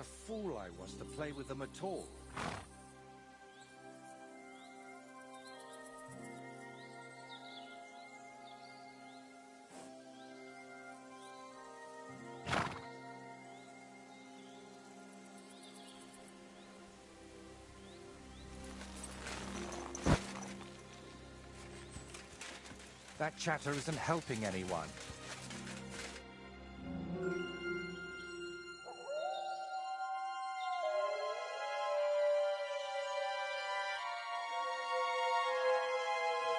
fool I was to play with them at all. That chatter isn't helping anyone.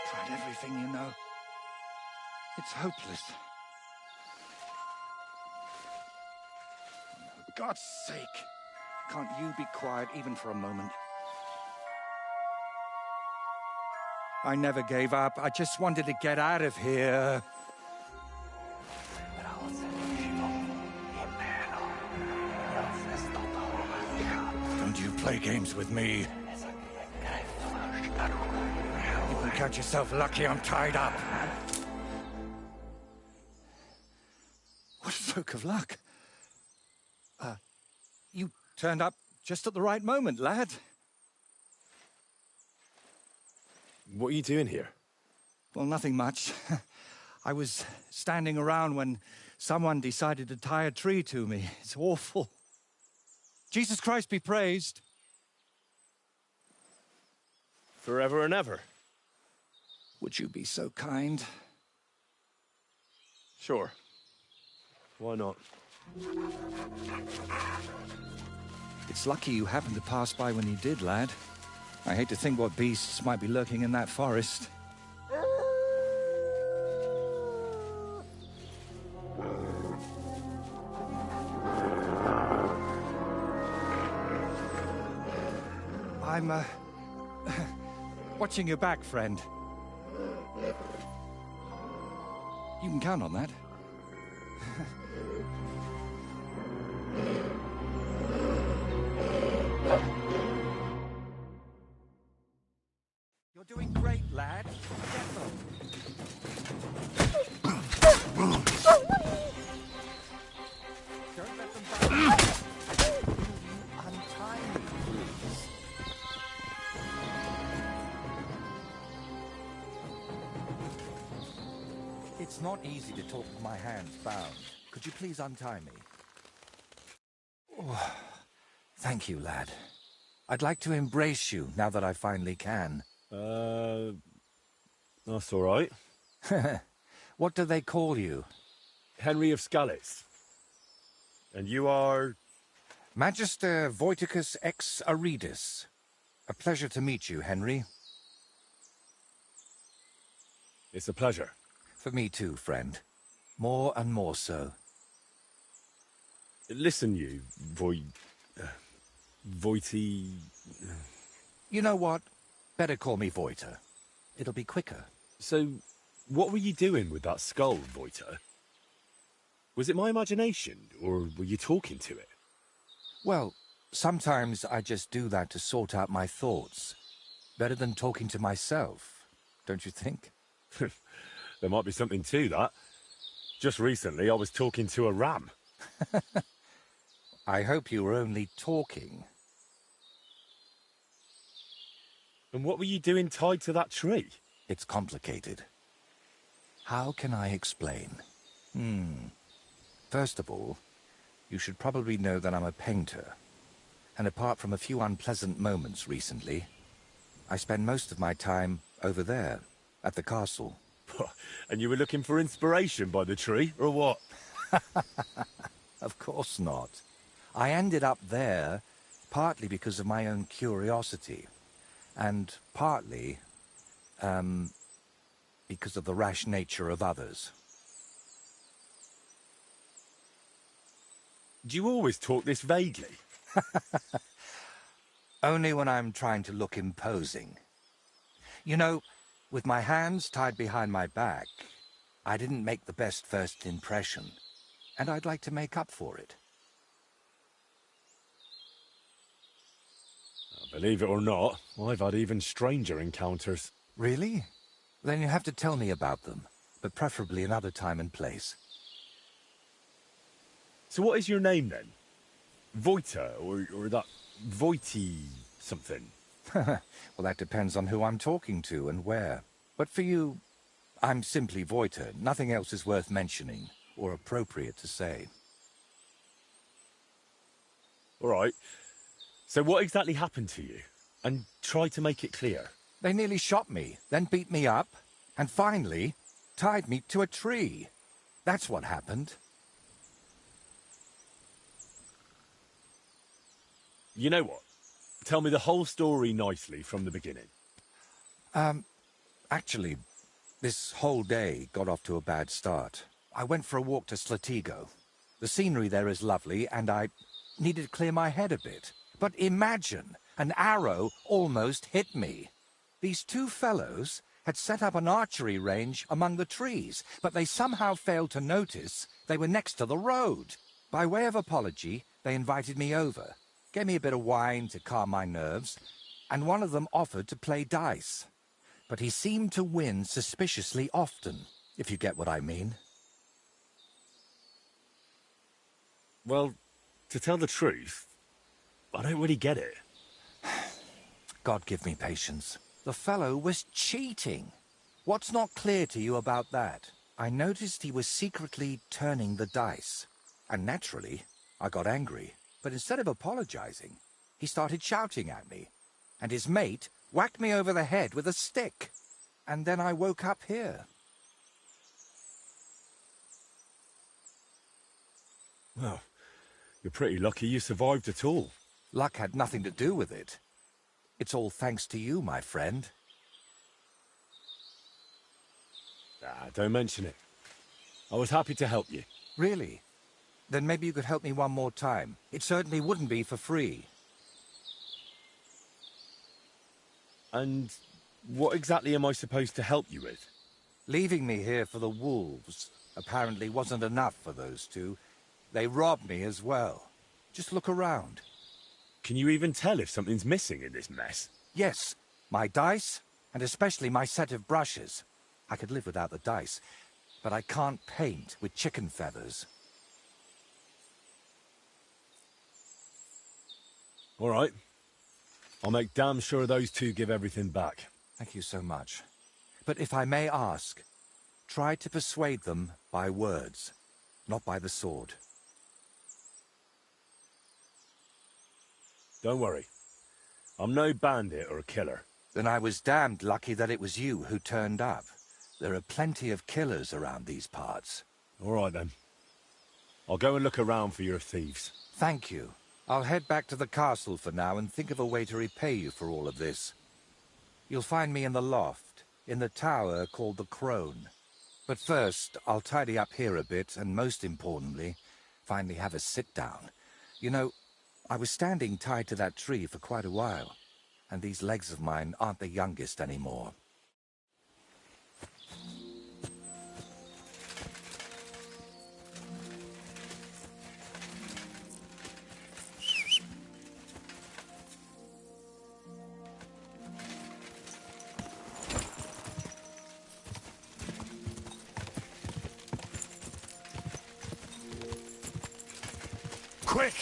Tried everything, you know. It's hopeless. For God's sake, can't you be quiet even for a moment? I never gave up. I just wanted to get out of here. Don't you play games with me. You can count yourself lucky I'm tied up. What a stroke of luck. You turned up just at the right moment, lad. What are you doing here? Well, nothing much. I was standing around when someone decided to tie a tree to me. It's awful. Jesus Christ be praised. Forever and ever? Would you be so kind? Sure. Why not? It's lucky you happened to pass by when you did, lad. I hate to think what beasts might be lurking in that forest. I'm, watching your back, friend. You can count on that. You're doing great, lad. Get them. Don't let them back. Untie me, please. It's not easy to talk with my hands bound. Could you please untie me? Oh, thank you, lad. I'd like to embrace you now that I finally can. That's all right. What do they call you? Henry of Scalitz. And you are? Magister Voiticus ex Aridus. A pleasure to meet you, Henry. It's a pleasure. For me too, friend. More and more so. Listen, you, Voity... You know what? Better call me Voiter. It'll be quicker. So, what were you doing with that skull, Voiter? Was it my imagination, or were you talking to it? Well, sometimes I just do that to sort out my thoughts. Better than talking to myself, don't you think? There might be something to that. Just recently, I was talking to a ram. I hope you were only talking. And what were you doing tied to that tree? It's complicated. How can I explain? First of all, you should probably know that I'm a painter. And apart from a few unpleasant moments recently, I spend most of my time over there, at the castle. And you were looking for inspiration by the tree, or what? Of course not. I ended up there partly because of my own curiosity, and partly, because of the rash nature of others. Do you always talk this vaguely? Only when I'm trying to look imposing. You know, with my hands tied behind my back, I didn't make the best first impression, and I'd like to make up for it. Believe it or not, I've had even stranger encounters. Really? Then you have to tell me about them, but preferably another time and place. So what is your name, then? Voita, or that Voity something? Well, that depends on who I'm talking to and where. But for you, I'm simply Voiter. Nothing else is worth mentioning, or appropriate to say. All right. So what exactly happened to you? And try to make it clear. They nearly shot me, then beat me up, and finally tied me to a tree. That's what happened. You know what? Tell me the whole story nicely from the beginning. Actually, this whole day got off to a bad start. I went for a walk to Slatigo. The scenery there is lovely, and I needed to clear my head a bit. But imagine, an arrow almost hit me. These two fellows had set up an archery range among the trees, but they somehow failed to notice they were next to the road. By way of apology, they invited me over, gave me a bit of wine to calm my nerves, and one of them offered to play dice. But he seemed to win suspiciously often, if you get what I mean. Well, to tell the truth, I don't really get it. God give me patience. The fellow was cheating. What's not clear to you about that? I noticed he was secretly turning the dice. And naturally, I got angry. But instead of apologizing, he started shouting at me. And his mate whacked me over the head with a stick. And then I woke up here. Well, you're pretty lucky you survived at all. Luck had nothing to do with it. It's all thanks to you, my friend. Don't mention it. I was happy to help you. Really? Then maybe you could help me one more time. It certainly wouldn't be for free. And what exactly am I supposed to help you with? Leaving me here for the wolves apparently wasn't enough for those two. They robbed me as well. Just look around. Can you even tell if something's missing in this mess? Yes, my dice, and especially my set of brushes. I could live without the dice, but I can't paint with chicken feathers. All right. I'll make damn sure those two give everything back. Thank you so much. But if I may ask, try to persuade them by words, not by the sword. Don't worry. I'm no bandit or a killer. Then I was damned lucky that it was you who turned up. There are plenty of killers around these parts. All right, then. I'll go and look around for your thieves. Thank you. I'll head back to the castle for now and think of a way to repay you for all of this. You'll find me in the loft, in the tower called the Crone. But first, I'll tidy up here a bit, and most importantly, finally have a sit-down. You know, I was standing tied to that tree for quite a while, and these legs of mine aren't the youngest anymore. Quick!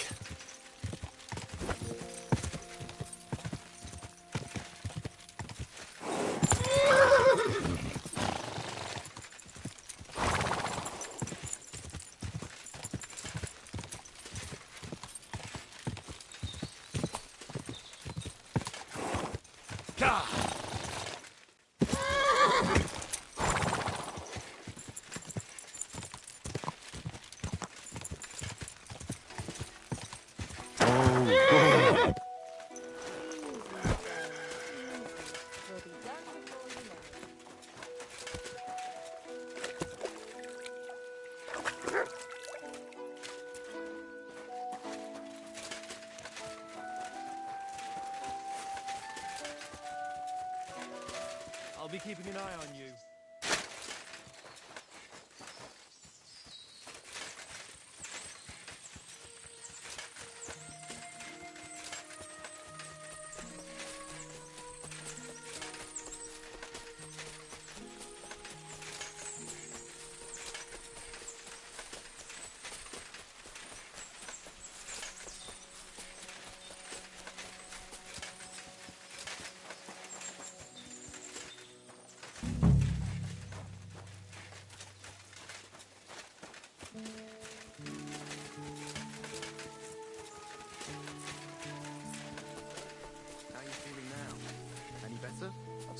I'll be keeping an eye on you.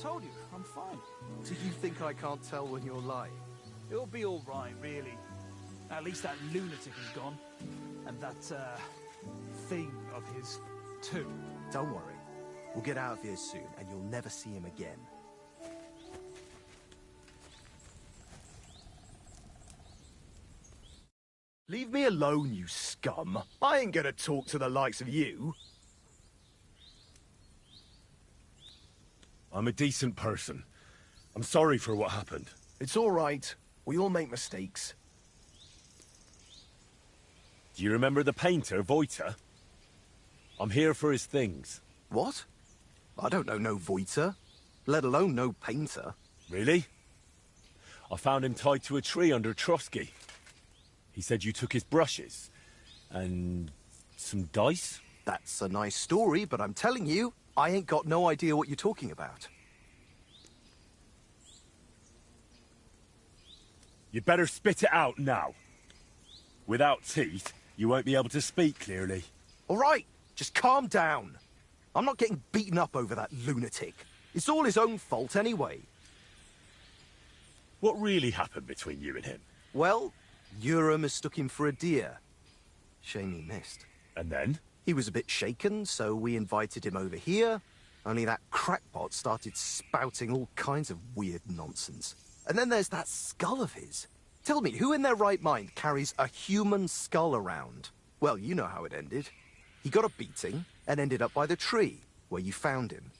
told you, I'm fine. Do you think I can't tell when you're lying? It'll be all right, really. At least that lunatic is gone. And that, thing of his, too. Don't worry. We'll get out of here soon, and you'll never see him again. Leave me alone, you scum. I ain't gonna talk to the likes of you. I'm a decent person. I'm sorry for what happened. It's all right. We all make mistakes. Do you remember the painter, Voiter? I'm here for his things. What? I don't know no Voiter, let alone no painter. Really? I found him tied to a tree under Trotsky. He said you took his brushes. And some dice? That's a nice story, but I'm telling you, I ain't got no idea what you're talking about. You better spit it out now. Without teeth, you won't be able to speak clearly. All right, just calm down. I'm not getting beaten up over that lunatic. It's all his own fault anyway. What really happened between you and him? Well, Urim mistook him for a deer. Shame he missed. And then? He was a bit shaken, so we invited him over here. Only that crackpot started spouting all kinds of weird nonsense. And then there's that skull of his. Tell me, who in their right mind carries a human skull around? Well, you know how it ended. He got a beating and ended up by the tree, where you found him.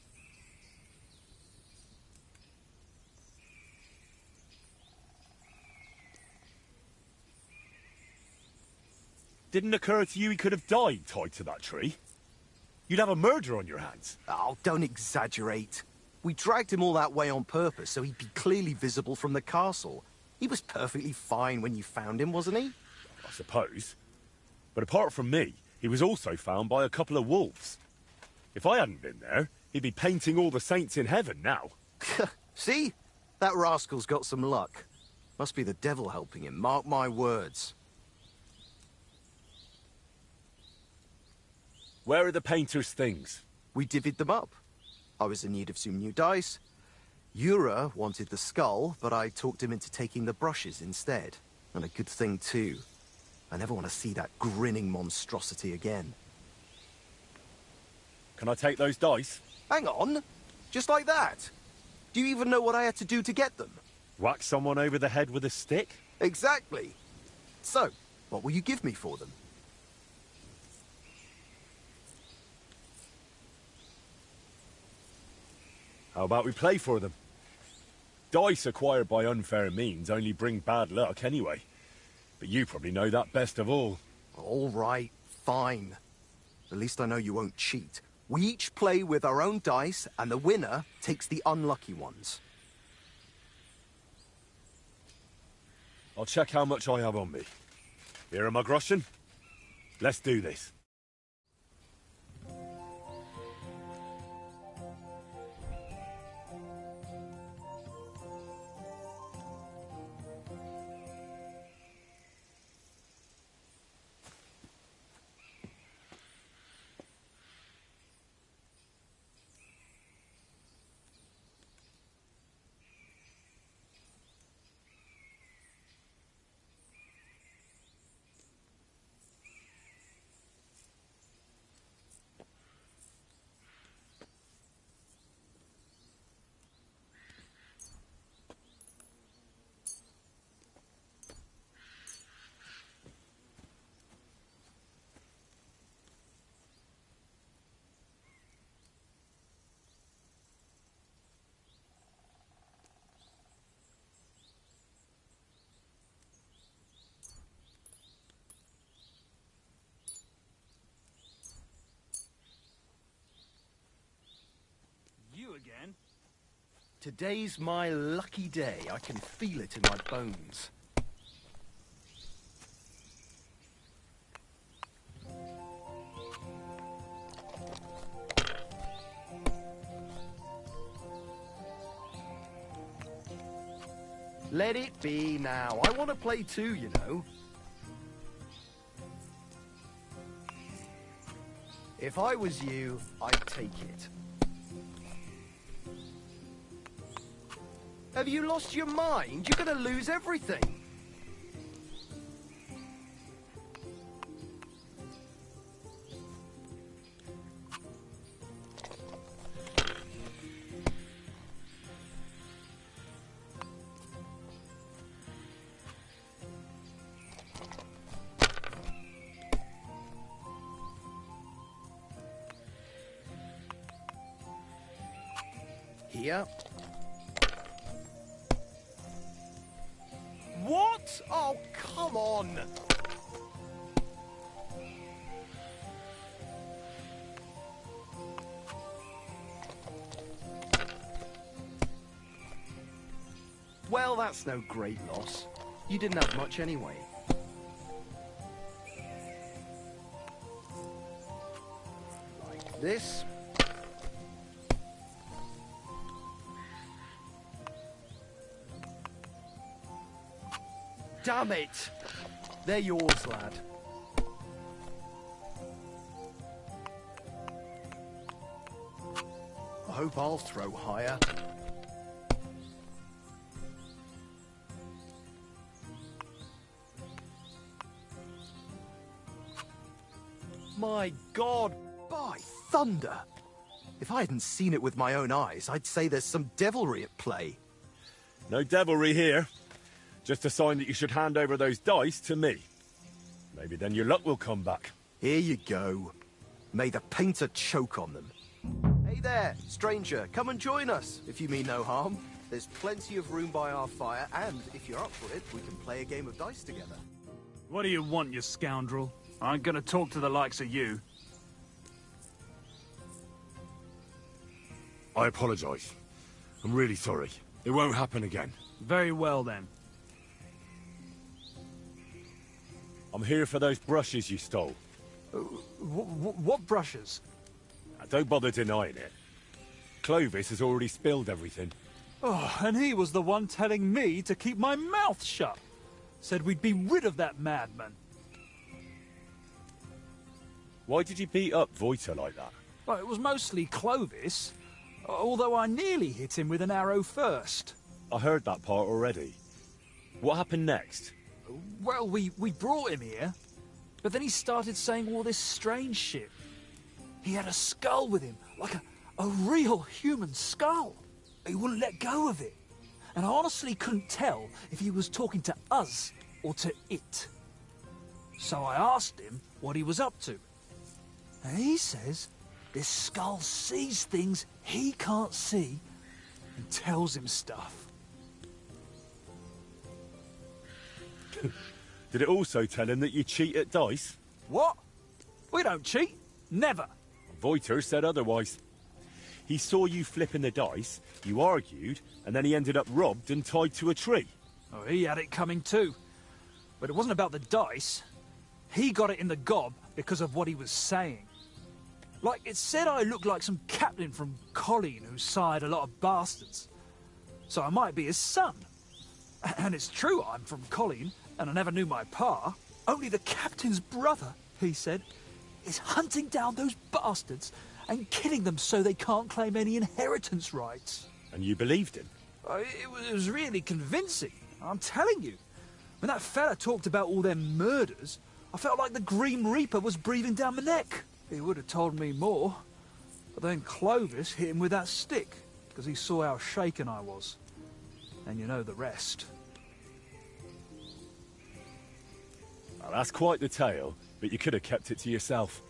Didn't occur to you he could have died tied to that tree? You'd have a murder on your hands. Oh, don't exaggerate. We dragged him all that way on purpose so he'd be clearly visible from the castle. He was perfectly fine when you found him, wasn't he? I suppose. But apart from me, he was also found by a couple of wolves. If I hadn't been there, he'd be painting all the saints in heaven now. See? That rascal's got some luck. Must be the devil helping him, mark my words. Where are the painter's things? We divvied them up. I was in need of some new dice. Ura wanted the skull, but I talked him into taking the brushes instead. And a good thing, too. I never want to see that grinning monstrosity again. Can I take those dice? Hang on! Just like that? Do you even know what I had to do to get them? Whack someone over the head with a stick? Exactly. So, what will you give me for them? How about we play for them? Dice acquired by unfair means only bring bad luck anyway. But you probably know that best of all. All right, fine. At least I know you won't cheat. We each play with our own dice, and the winner takes the unlucky ones. I'll check how much I have on me. Here are my groschen. Let's do this. You again? Today's my lucky day. I can feel it in my bones. Let it be now. I want to play too, you know. If I was you, I'd take it. Have you lost your mind? You're gonna lose everything. Here. What? Oh, come on! Well, that's no great loss. You didn't have much anyway. Like this. Damn it! They're yours, lad. I hope I'll throw higher. My God, by thunder! If I hadn't seen it with my own eyes, I'd say there's some devilry at play. No devilry here. Just a sign that you should hand over those dice to me. Maybe then your luck will come back. Here you go. May the painter choke on them. Hey there, stranger, come and join us, if you mean no harm. There's plenty of room by our fire, and if you're up for it, we can play a game of dice together. What do you want, you scoundrel? I ain't gonna talk to the likes of you. I apologise. I'm really sorry. It won't happen again. Very well, then. I'm here for those brushes you stole. What brushes? Now, don't bother denying it. Clovis has already spilled everything. Oh, and he was the one telling me to keep my mouth shut. Said we'd be rid of that madman. Why did you beat up Voiter like that? Well, it was mostly Clovis, although I nearly hit him with an arrow first. I heard that part already. What happened next? Well, we brought him here, but then he started saying all this strange shit. He had a skull with him, like a real human skull. He wouldn't let go of it. And I honestly couldn't tell if he was talking to us or to it. So I asked him what he was up to. And he says this skull sees things he can't see and tells him stuff. Did it also tell him that you cheat at dice? What? We don't cheat. Never. Voiter said otherwise. He saw you flipping the dice, you argued, and then he ended up robbed and tied to a tree. Oh, he had it coming too. But it wasn't about the dice. He got it in the gob because of what he was saying. Like, it said I looked like some captain from Colleen who sired a lot of bastards. So I might be his son. And it's true I'm from Colleen, and I never knew my pa. Only the captain's brother, he said, is hunting down those bastards and killing them so they can't claim any inheritance rights. And you believed him? It was really convincing, I'm telling you. When that fella talked about all them murders, I felt like the Grim Reaper was breathing down my neck. He would have told me more. But then Clovis hit him with that stick, because he saw how shaken I was. And you know the rest. Well, that's quite the tale, but you could have kept it to yourself.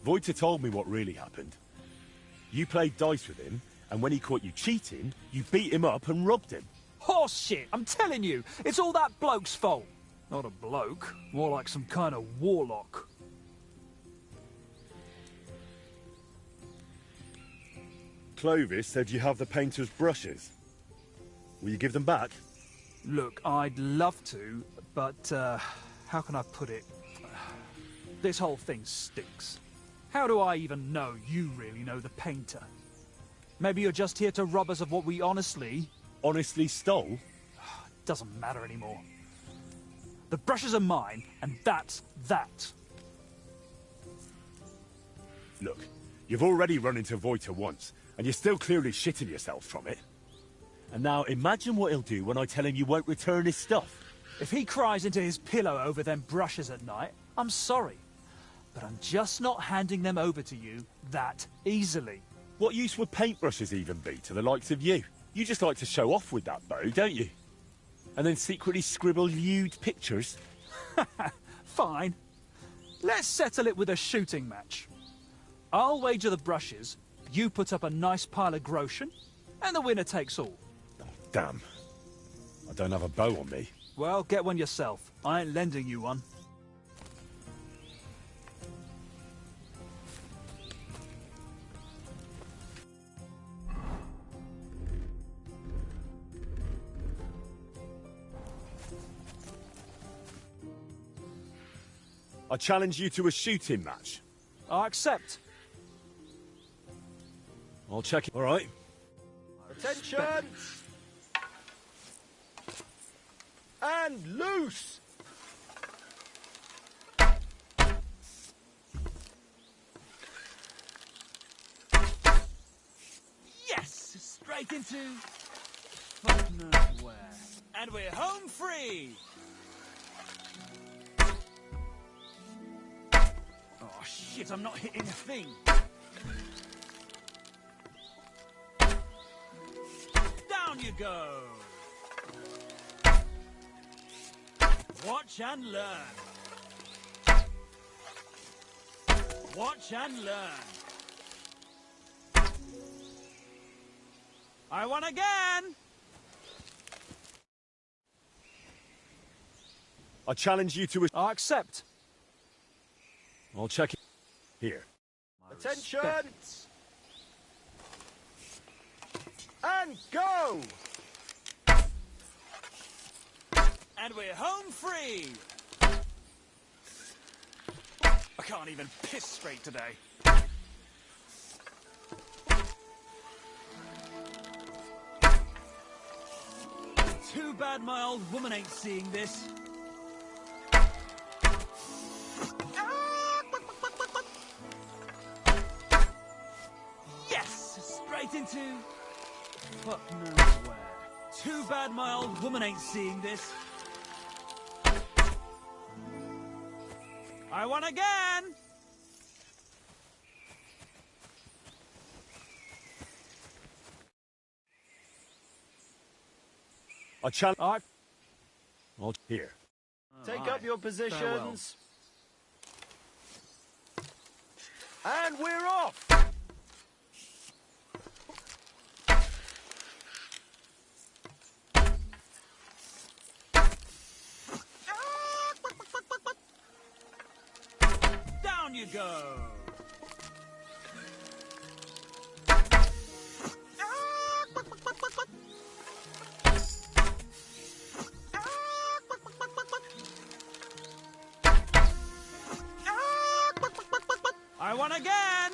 Voiter told me what really happened. You played dice with him, and when he caught you cheating, you beat him up and robbed him. Horse shit, I'm telling you, it's all that bloke's fault. Not a bloke, more like some kind of warlock. Clovis said you have the painter's brushes. Will you give them back? Look, I'd love to, but, how can I put it? This whole thing stinks. How do I even know you really know the painter? Maybe you're just here to rob us of what we honestly stole? Doesn't matter anymore. The brushes are mine, and that's that. Look, you've already run into Voiter once, and you're still clearly shitting yourself from it. And now imagine what he'll do when I tell him you won't return his stuff. If he cries into his pillow over them brushes at night, I'm sorry. But I'm just not handing them over to you that easily. What use would paintbrushes even be to the likes of you? You just like to show off with that bow, don't you? And then secretly scribble lewd pictures? Fine. Let's settle it with a shooting match. I'll wager the brushes, you put up a nice pile of groschen, and the winner takes all. Oh, damn. I don't have a bow on me. Well, get one yourself. I ain't lending you one. I challenge you to a shooting match. I accept. I'll check it. All right. Attention! And loose! Yes! Straight into... fuck knows where. And we're home free! Oh shit, I'm not hitting a thing. Down you go! Watch and learn. Watch and learn. I won again! I challenge you to a... I accept. I'll check it. Here. Attention! And go! And we're home free! I can't even piss straight today. Too bad my old woman ain't seeing this. Yes! Straight into... fuck knows where. Too bad my old woman ain't seeing this. I won again! I challenge... I'll... Here. Take up your positions. And we're off! Down you go! I won again!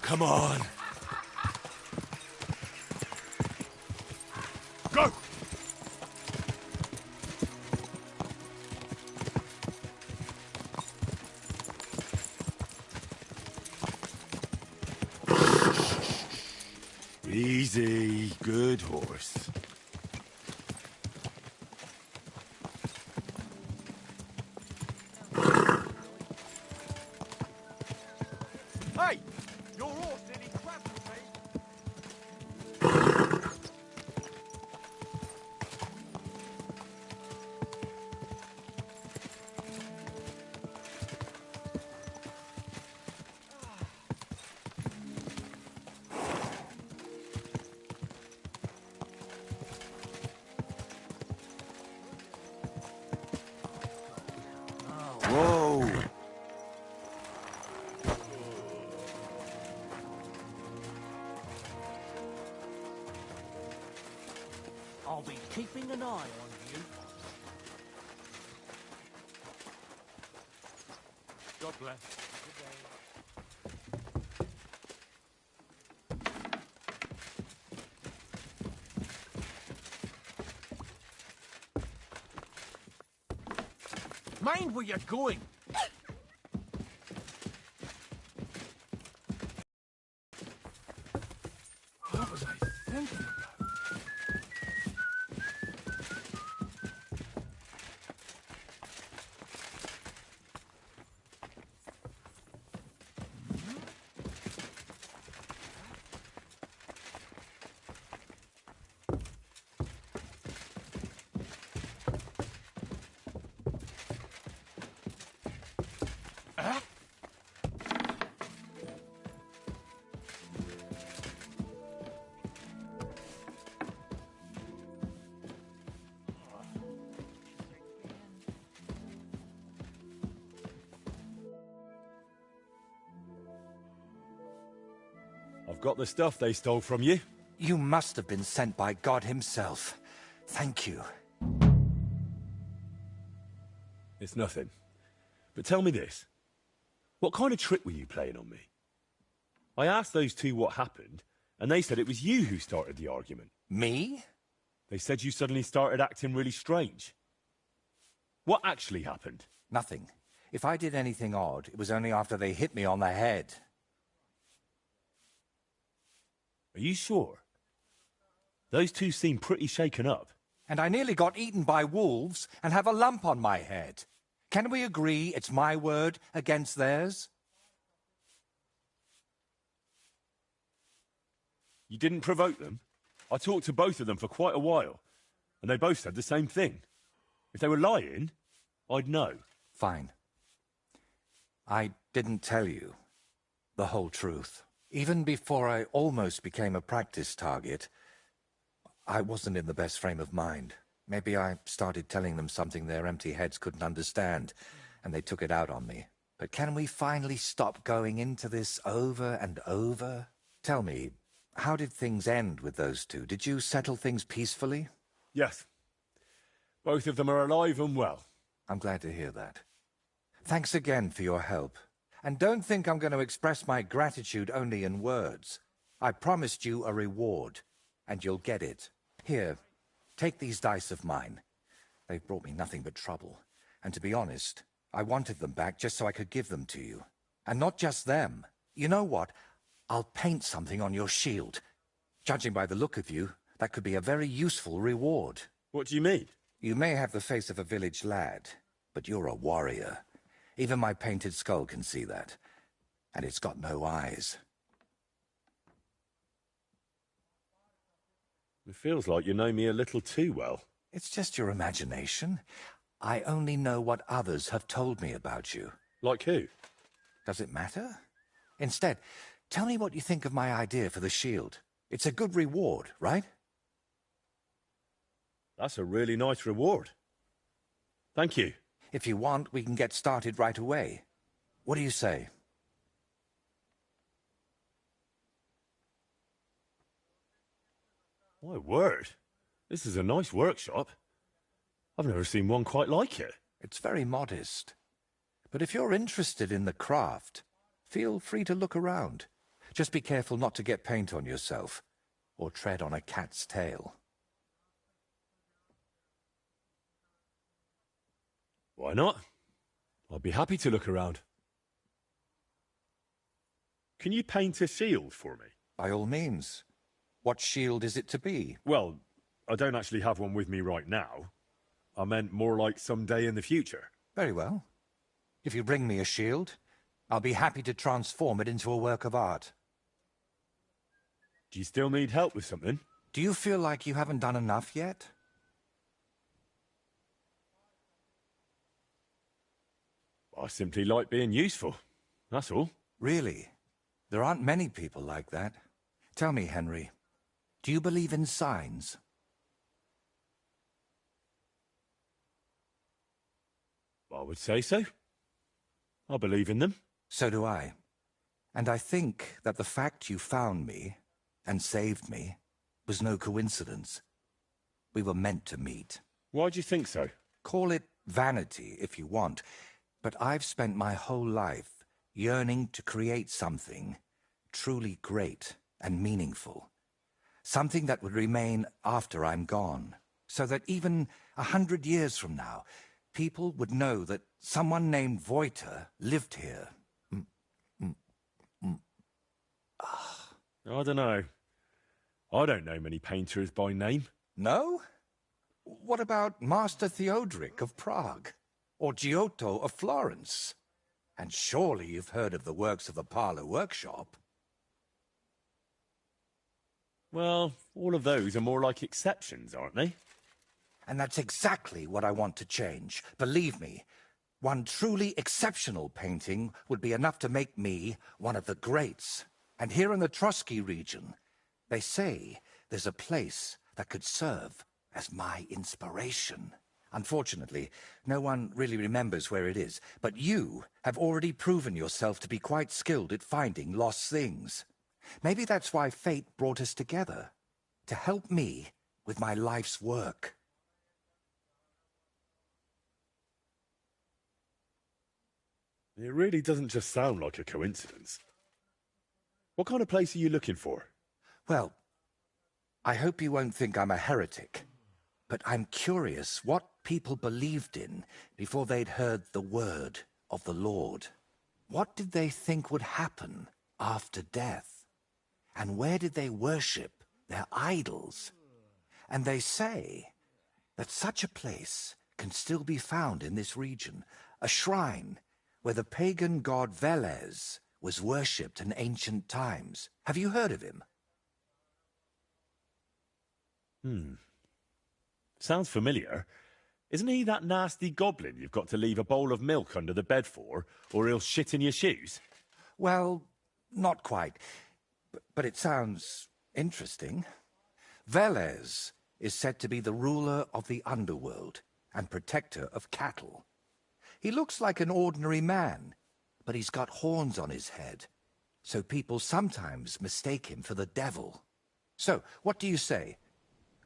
come on. Go! Easy, good horse. Hey! Your horse nearly trampled me. Whoa! I'll be keeping an eye on you. God bless. Mind where you're going. What was I thinking about? I've got the stuff they stole from you. You must have been sent by God himself. Thank you. It's nothing. But tell me this. What kind of trick were you playing on me? I asked those two what happened, and they said it was you who started the argument. Me? They said you suddenly started acting really strange. What actually happened? Nothing. If I did anything odd, it was only after they hit me on the head. Are you sure? Those two seem pretty shaken up. And I nearly got eaten by wolves and have a lump on my head. Can we agree it's my word against theirs? You didn't provoke them? I talked to both of them for quite a while, and they both said the same thing. If they were lying, I'd know. Fine. I didn't tell you the whole truth. Even before I almost became a practice target, I wasn't in the best frame of mind. Maybe I started telling them something their empty heads couldn't understand, and they took it out on me. But can we finally stop going into this over and over? Tell me, how did things end with those two? Did you settle things peacefully? Yes. Both of them are alive and well. I'm glad to hear that. Thanks again for your help. And don't think I'm going to express my gratitude only in words. I promised you a reward, and you'll get it. Here, take these dice of mine. They've brought me nothing but trouble. And to be honest, I wanted them back just so I could give them to you. And not just them. You know what? I'll paint something on your shield. Judging by the look of you, that could be a very useful reward. What do you mean? You may have the face of a village lad, but you're a warrior. Even my painted skull can see that. And it's got no eyes. It feels like you know me a little too well. It's just your imagination. I only know what others have told me about you. Like who? Does it matter? Instead, tell me what you think of my idea for the shield. It's a good reward, right? That's a really nice reward. Thank you. If you want, we can get started right away. What do you say? My word. This is a nice workshop. I've never seen one quite like it. It's very modest. But if you're interested in the craft, feel free to look around. Just be careful not to get paint on yourself, or tread on a cat's tail. Why not? I'll be happy to look around. Can you paint a shield for me? By all means. What shield is it to be? Well, I don't actually have one with me right now. I meant more like someday in the future. Very well. If you bring me a shield, I'll be happy to transform it into a work of art. Do you still need help with something? Do you feel like you haven't done enough yet? I simply like being useful. That's all. Really? There aren't many people like that. Tell me, Henry, do you believe in signs? I would say so. I believe in them. So do I. And I think that the fact you found me and saved me was no coincidence. We were meant to meet. Why do you think so? Call it vanity if you want, but I've spent my whole life yearning to create something truly great and meaningful. Something that would remain after I'm gone, so that even 100 years from now, people would know that someone named Voiter lived here. I don't know. I don't know many painters by name. No? What about Master Theodoric of Prague? Or Giotto of Florence? And surely you've heard of the works of the Parlour Workshop. Well, all of those are more like exceptions, aren't they? And that's exactly what I want to change. Believe me, one truly exceptional painting would be enough to make me one of the greats. And here in the Trotsky region, they say there's a place that could serve as my inspiration. Unfortunately, no one really remembers where it is, but you have already proven yourself to be quite skilled at finding lost things. Maybe that's why fate brought us together, to help me with my life's work. It really doesn't just sound like a coincidence. What kind of place are you looking for? Well, I hope you won't think I'm a heretic, but I'm curious what people believed in before they'd heard the word of the Lord. What did they think would happen after death? And where did they worship their idols? And they say that such a place can still be found in this region, a shrine where the pagan god Velez was worshipped in ancient times. Have you heard of him? Sounds familiar. Isn't he that nasty goblin you've got to leave a bowl of milk under the bed for, or he'll shit in your shoes? Well, not quite. But it sounds interesting. Velez is said to be the ruler of the underworld and protector of cattle. He looks like an ordinary man, but he's got horns on his head, so people sometimes mistake him for the devil. So, what do you say?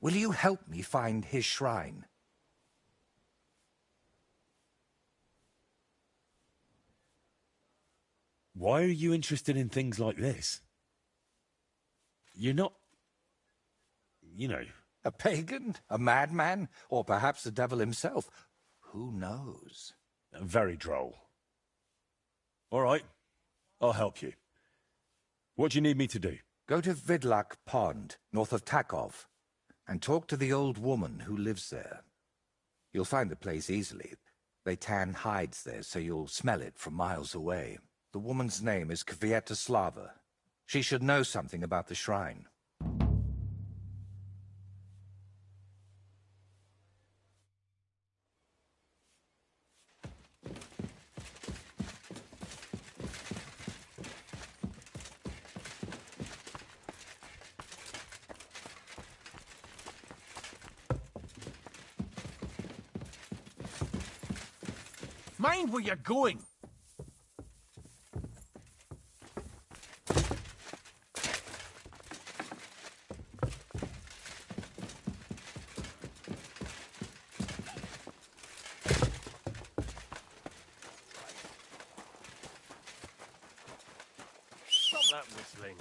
Will you help me find his shrine? Why are you interested in things like this? You're not... you know... A pagan? A madman? Or perhaps the devil himself? Who knows? Very droll. All right, I'll help you. What do you need me to do? Go to Vidlak Pond, north of Takov, and talk to the old woman who lives there. You'll find the place easily. They tan hides there, so you'll smell it from miles away. The woman's name is Kvietoslava. She should know something about the shrine. Mind where you're going. Stop that sling.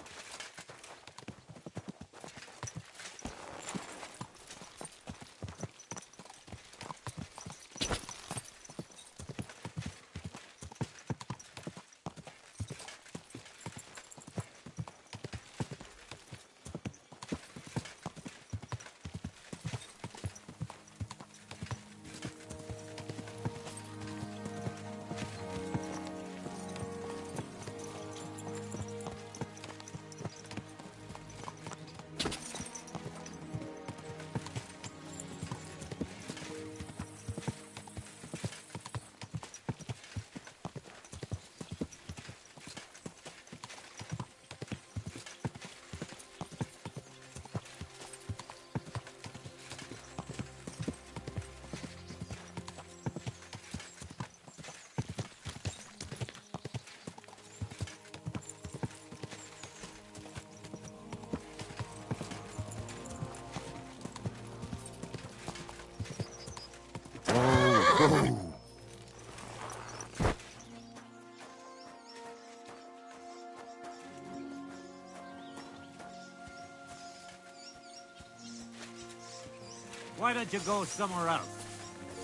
Why don't you go somewhere else?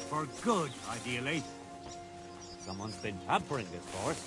For good, ideally. Someone's been tampering this force.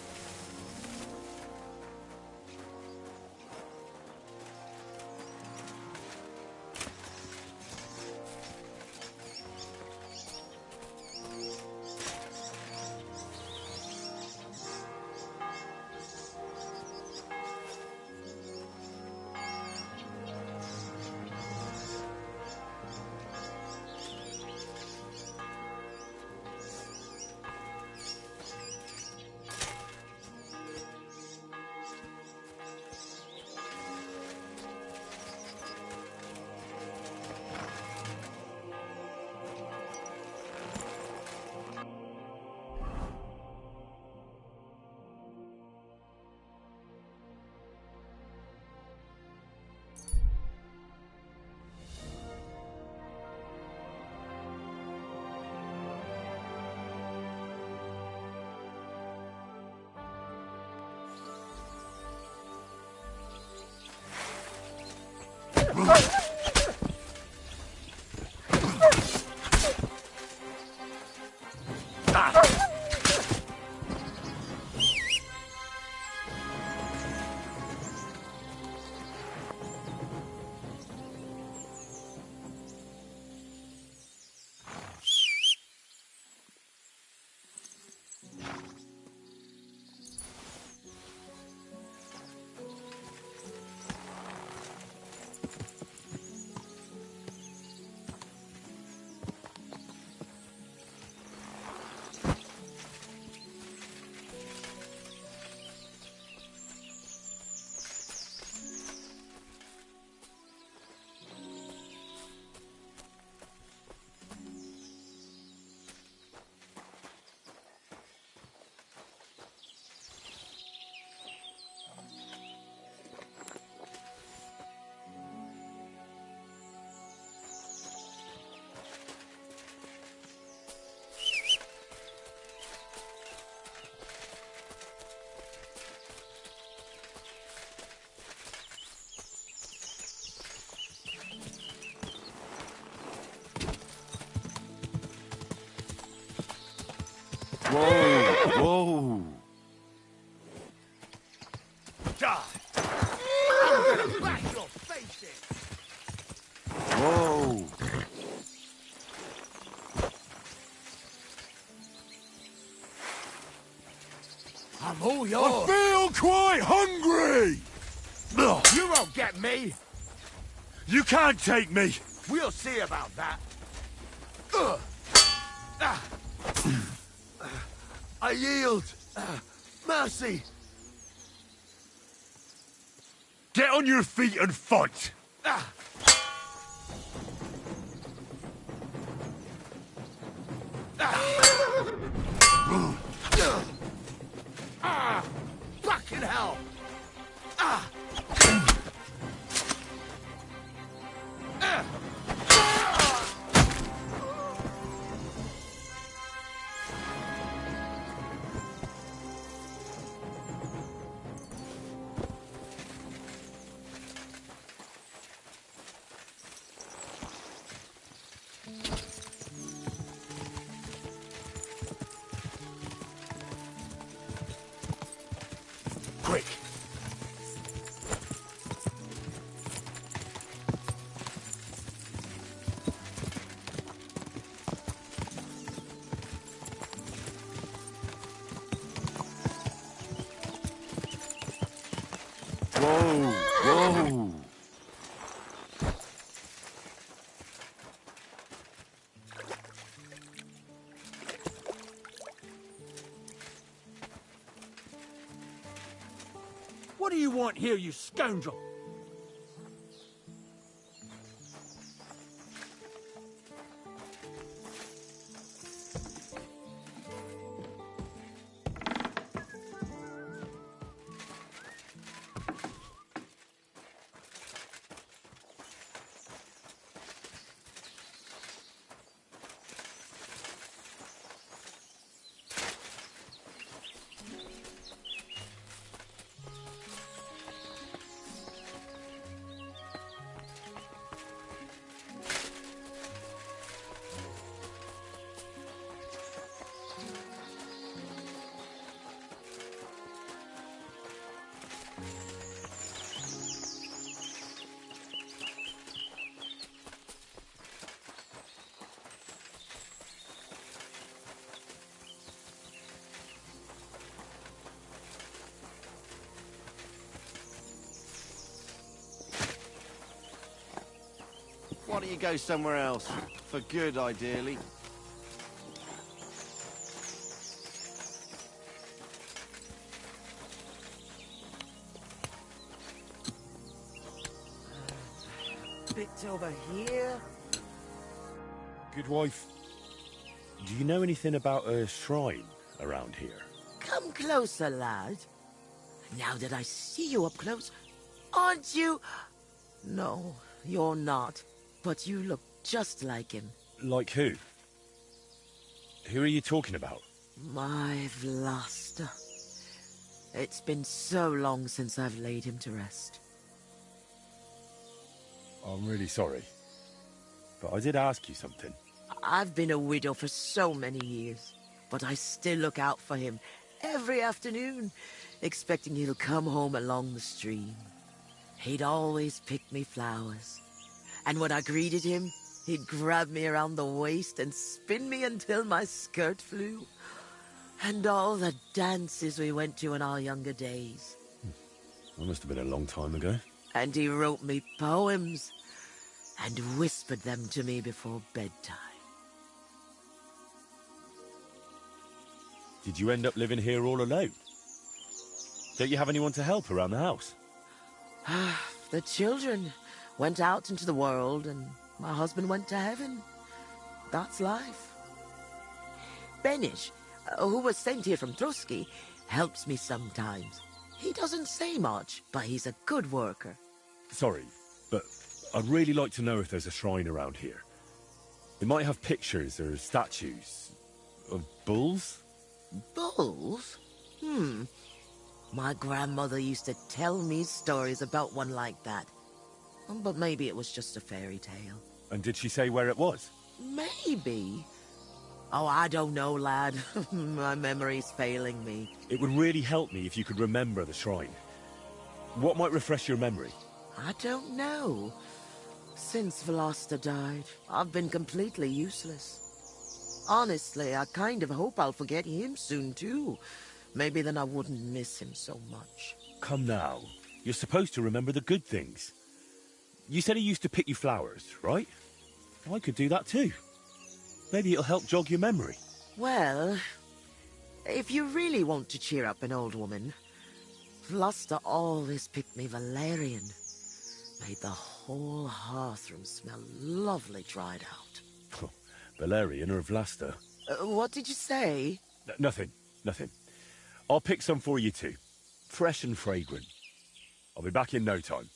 Whoa! Whoa! Die! I'm gonna bash your face in! Whoa! I'm all yours! I feel quite hungry! You won't get me! You can't take me! We'll see about that! I yield! Mercy! Get on your feet and fight! Fucking hell! want here, you scoundrel? Why don't you go somewhere else? For good, ideally. Bit over here. Good wife. Do you know anything about a shrine around here? Come closer, lad. Now that I see you up close, aren't you? No, you're not. But you look just like him. Like who? Who are you talking about? My Vlasta. It's been so long since I've laid him to rest. I'm really sorry. But I did ask you something. I've been a widow for so many years, but I still look out for him every afternoon, expecting he'll come home along the stream. He'd always pick me flowers, and when I greeted him, he'd grab me around the waist and spin me until my skirt flew. And all the dances we went to in our younger days. That must have been a long time ago. And he wrote me poems and whispered them to me before bedtime. Did you end up living here all alone? Don't you have anyone to help around the house? The children went out into the world and my husband went to heaven. That's life. Benish, who was sent here from Truski, helps me sometimes. He doesn't say much, but he's a good worker. Sorry, but I'd really like to know if there's a shrine around here. It might have pictures or statues of bulls. Bulls? My grandmother used to tell me stories about one like that. But maybe it was just a fairy tale. And did she say where it was? Maybe. Oh, I don't know, lad. My memory's failing me. It would really help me if you could remember the shrine. What might refresh your memory? I don't know. Since Vlasta died, I've been completely useless. Honestly, I kind of hope I'll forget him soon, too. Maybe then I wouldn't miss him so much. Come now. You're supposed to remember the good things. You said he used to pick you flowers, right? I could do that too. Maybe it'll help jog your memory. Well, if you really want to cheer up an old woman, Vlasta always picked me valerian. Made the whole hearthroom smell lovely dried out. Valerian or Vlasta? What did you say? Nothing. I'll pick some for you too. Fresh and fragrant. I'll be back in no time.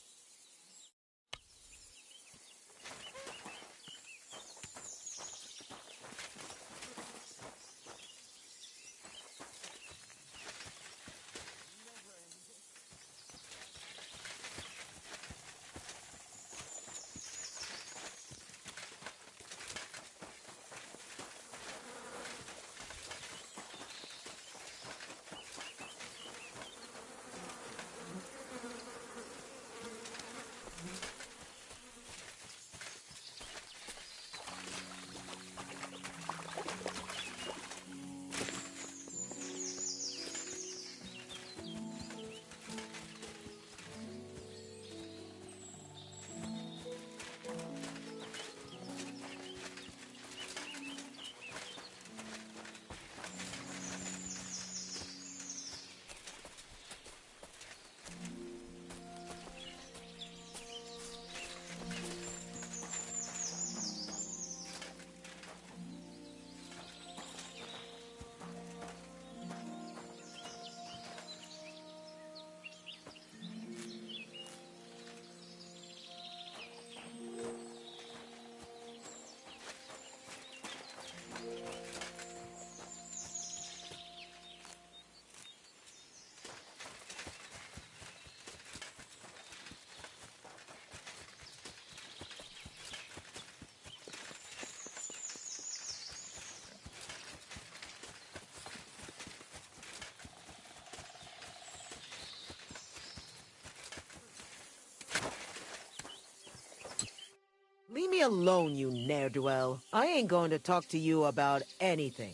Leave me alone, you ne'er-do-well. I ain't going to talk to you about anything.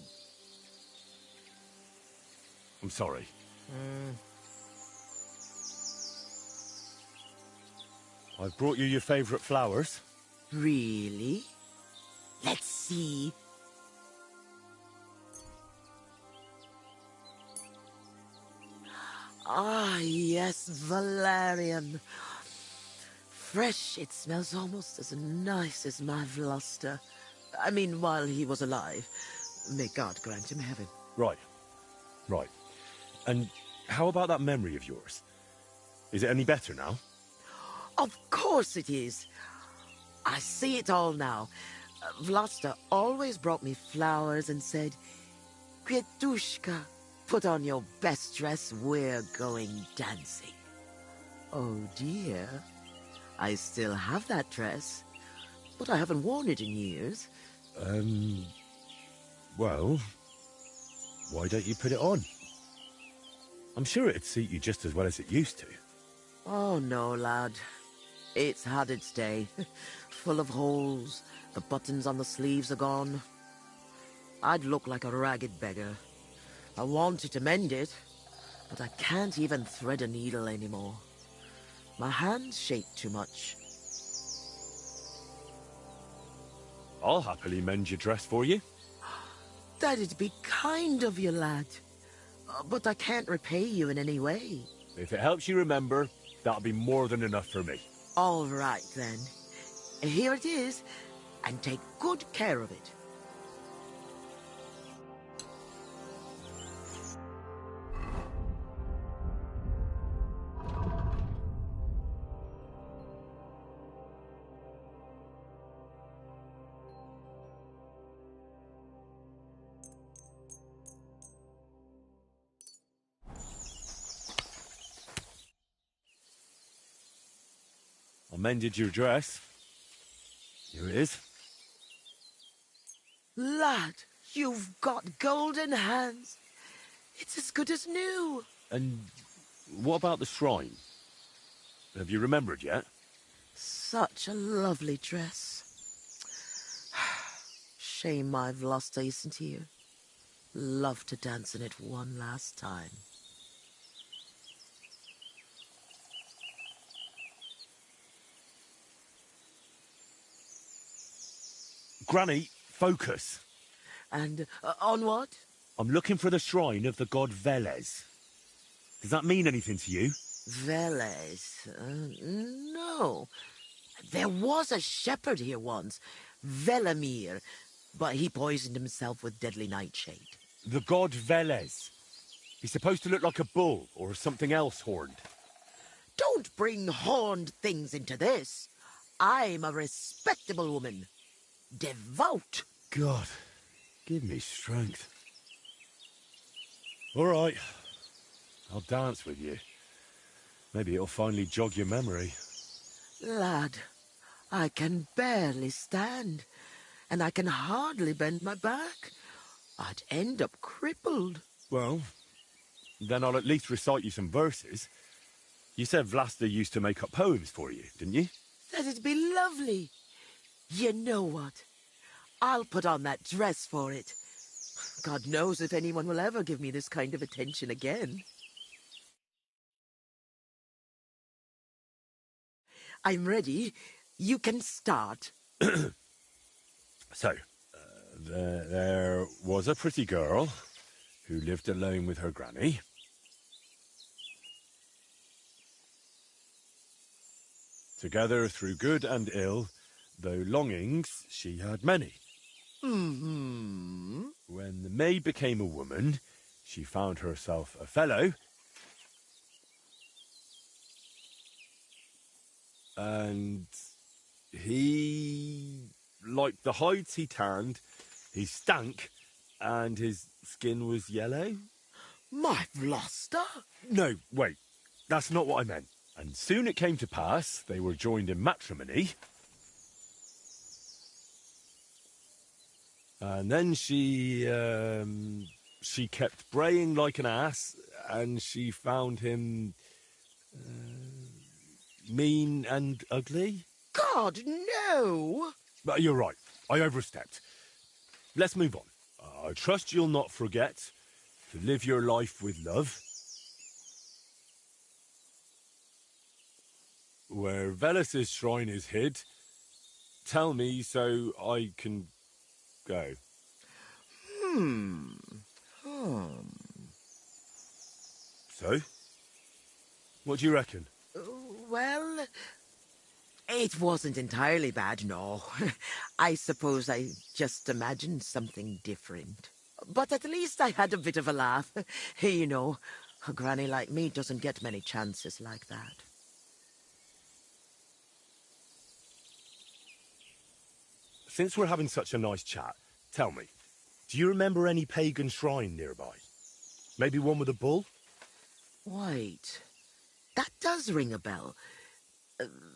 I'm sorry. I've brought you your favourite flowers. Really? Let's see. Ah, yes, valerian. Fresh, it smells almost as nice as my Vlasta. I mean, while he was alive. May God grant him heaven. Right. And how about that memory of yours? Is it any better now? Of course it is. I see it all now. Vlasta always brought me flowers and said, Květuška, put on your best dress, we're going dancing. Oh dear, I still have that dress, but I haven't worn it in years. Well, why don't you put it on? I'm sure it'd suit you just as well as it used to. Oh no, lad. It's had its day. Full of holes. The buttons on the sleeves are gone. I'd look like a ragged beggar. I wanted to mend it, but I can't even thread a needle anymore. My hands shake too much. I'll happily mend your dress for you. That'd be kind of you, lad. But I can't repay you in any way. If it helps you remember, that'll be more than enough for me. All right, then. Here it is, and take good care of it. I mended your dress. Here it is. Lad, you've got golden hands. It's as good as new. And what about the shrine? Have you remembered yet? Such a lovely dress. Shame my Vlasta isn't here. Love to dance in it one last time. Granny, focus. And on what? I'm looking for the shrine of the god Velez. Does that mean anything to you? Velez? No. There was a shepherd here once, Velamir, but he poisoned himself with deadly nightshade. The god Velez. He's supposed to look like a bull or something else horned. Don't bring horned things into this. I'm a respectable woman. Devout. God, give me strength. All right, I'll dance with you. Maybe it'll finally jog your memory. Lad, I can barely stand, and I can hardly bend my back. I'd end up crippled. Well, then I'll at least recite you some verses. You said Vlasta used to make up poems for you, didn't you? That'd be lovely. You know what? I'll put on that dress for it. God knows if anyone will ever give me this kind of attention again. I'm ready. You can start. So, there was a pretty girl who lived alone with her granny. Together through good and ill, though longings she had many. Mm-hmm. When the maid became a woman, she found herself a fellow. And he, like the hides he tanned, he stank, and his skin was yellow. My Vlasta? No, wait, that's not what I meant. And soon it came to pass, they were joined in matrimony. And then she kept braying like an ass, and she found him mean and ugly. God, no! But you're right. I overstepped. Let's move on. I trust you'll not forget to live your life with love. Where Velus's shrine is hid, tell me so I can go. So? What do you reckon? Well, it wasn't entirely bad, no. I suppose I just imagined something different. But at least I had a bit of a laugh. You know, a granny like me doesn't get many chances like that. Since we're having such a nice chat, tell me, do you remember any pagan shrine nearby? Maybe one with a bull? Wait, that does ring a bell.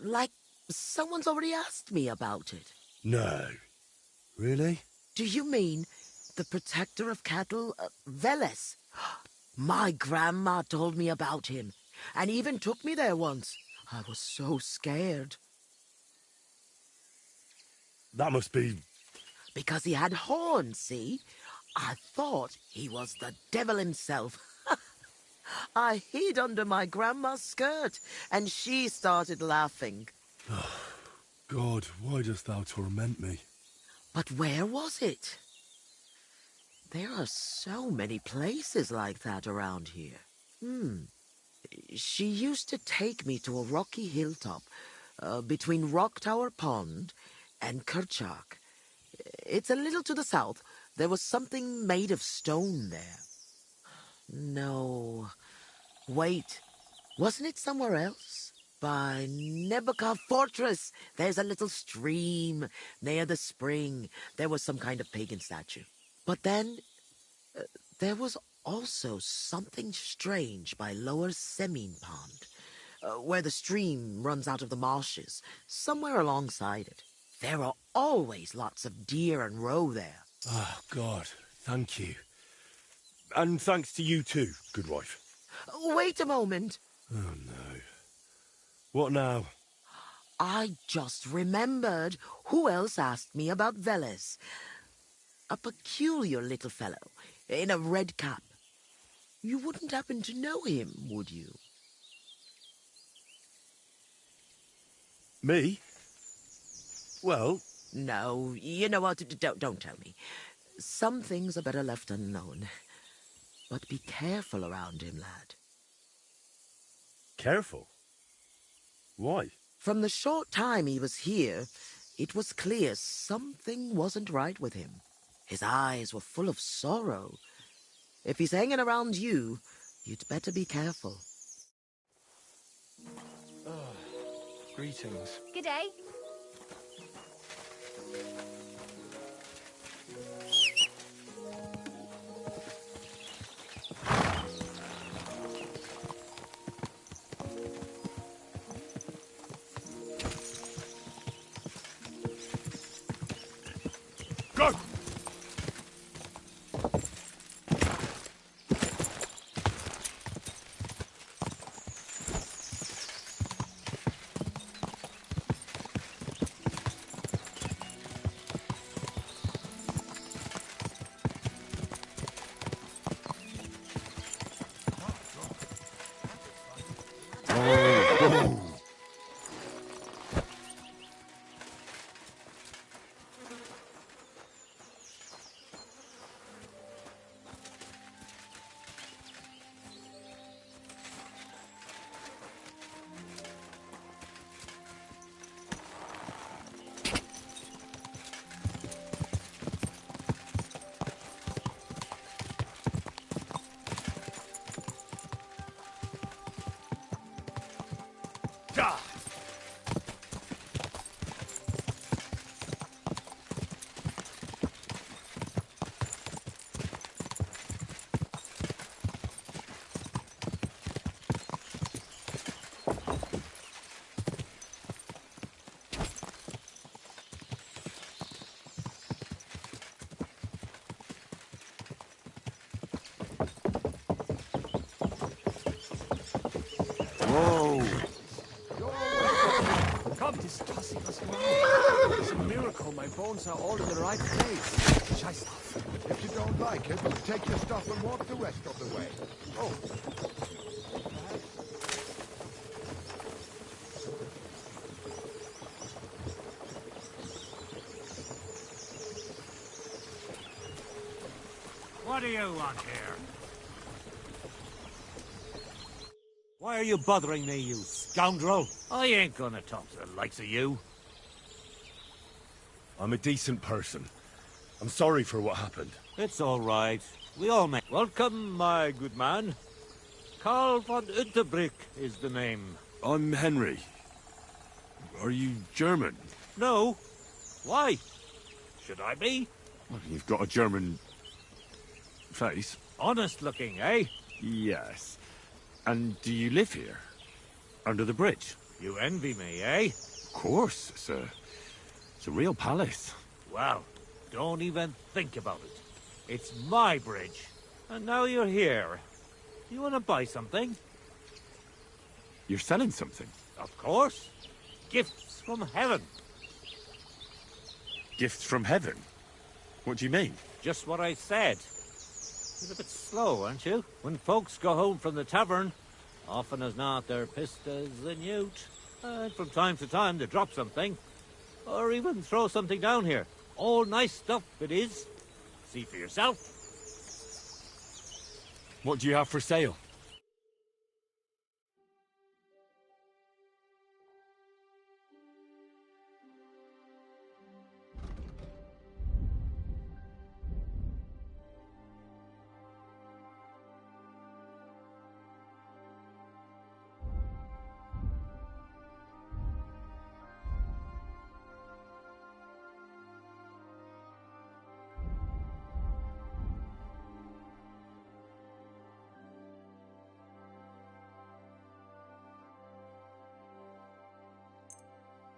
Like someone's already asked me about it. No. Really? Do you mean the protector of cattle, Veles? My grandma told me about him, and even took me there once. I was so scared. That must be... Because he had horns, see? I thought he was the devil himself. I hid under my grandma's skirt, and she started laughing. God, why dost thou torment me? But where was it? There are so many places like that around here. She used to take me to a rocky hilltop between Rock Tower Pond and Kerchak. It's a little to the south. There was something made of stone there. No. Wait. Wasn't it somewhere else? By Nebuchadnezzar Fortress. There's a little stream near the spring. There was some kind of pagan statue. But then there was also something strange by Lower Semine Pond, where the stream runs out of the marshes, somewhere alongside it. There are always lots of deer and roe there. Oh, God, thank you. And thanks to you too, good wife. Wait a moment. Oh, no. What now? I just remembered who else asked me about Veles. A peculiar little fellow in a red cap. You wouldn't happen to know him, would you? Me? Well... No, you know what? Don't tell me. Some things are better left unknown. But be careful around him, lad. Careful? Why? From the short time he was here, it was clear something wasn't right with him. His eyes were full of sorrow. If he's hanging around you, you'd better be careful. Greetings. Good day. Go! He's tossing us around. It's a miracle my bones are all in the right place. Scheiß drauf. If you don't like it, take your stuff and walk the rest of the way. Oh. What do you want here? Why are you bothering me, you scoundrel? I ain't gonna talk to the likes of you. I'm a decent person. I'm sorry for what happened. It's all right. We all make... Welcome, my good man. Karl von Unterbrick is the name. I'm Henry. Are you German? No. Why? Should I be? Well, you've got a German... face. Honest looking, eh? Yes. And do you live here? Under the bridge? You envy me, eh? Of course. It's a real palace. Well, don't even think about it. It's my bridge. And now you're here. You want to buy something? You're selling something? Of course. Gifts from heaven. Gifts from heaven? What do you mean? Just what I said. You're a bit slow, aren't you? When folks go home from the tavern, often as not they're pissed as the newt. And from time to time they drop something. Or even throw something down here. All nice stuff it is. See for yourself. What do you have for sale?